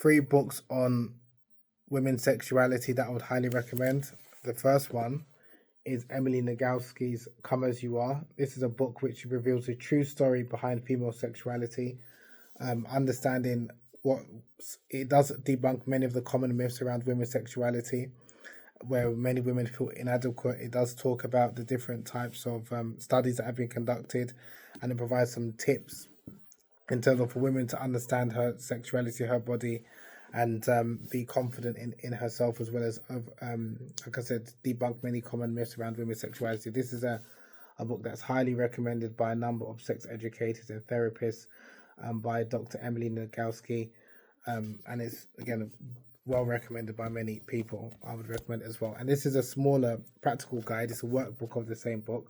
three books on women's sexuality that I would highly recommend. The first one is Emily Nagoski's Come As You Are. This is a book which reveals the true story behind female sexuality, understanding what it does debunk many of the common myths around women's sexuality, where many women feel inadequate. It does talk about the different types of studies that have been conducted, and it provides some tips in terms of for women to understand her sexuality, her body, and be confident in herself, as well as, like I said, debunk many common myths around women's sexuality. This is a book that's highly recommended by a number of sex educators and therapists, by Dr. Emily Nagoski, and it's, again, well recommended by many people. I would recommend it as well. And this is a smaller practical guide. It's a workbook of the same book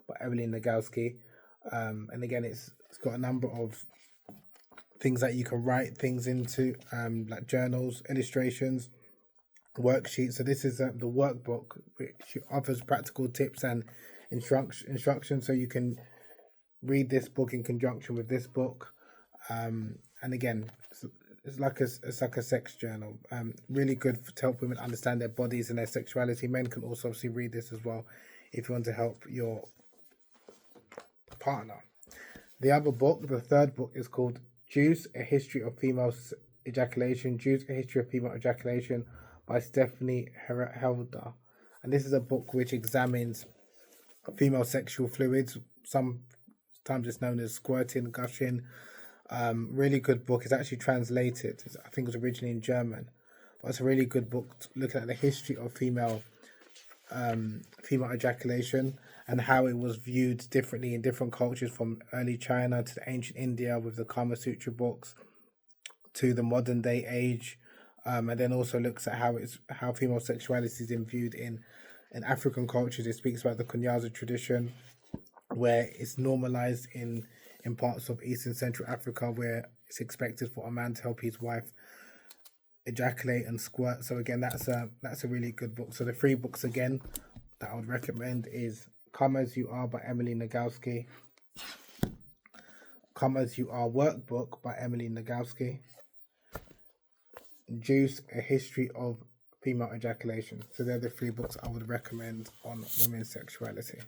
by Emily Nagoski. And again, it's got a number of things that you can write things into, like journals, illustrations, worksheets. So this is the workbook, which offers practical tips and instructions. So you can read this book in conjunction with this book. And again, it's like a sex journal. Really good to help women understand their bodies and their sexuality. Men can also obviously read this as well if you want to help your partner. The other book, the third book, is called Juice, A History of Female Ejaculation. Juice, A History of Female Ejaculation by Stephanie Helder. And this is a book which examines female sexual fluids. Sometimes it's known as squirting, gushing. Really good book. It's actually translated. I think it was originally in German. But it's a really good book looking at the history of female ejaculation and how it was viewed differently in different cultures, from early China to the ancient India with the Kama Sutra books to the modern day age, and then also looks at how female sexuality is viewed in African cultures. It speaks about the Kunyaza tradition, where it's normalized in parts of East and Central Africa, where it's expected for a man to help his wife ejaculate and squirt. So again, that's a really good book. So the three books again that I would recommend is Come As You Are by Emily Nagoski, Come As You Are Workbook by Emily Nagoski, Juice, A History of Female Ejaculation. So they're the three books I would recommend on women's sexuality.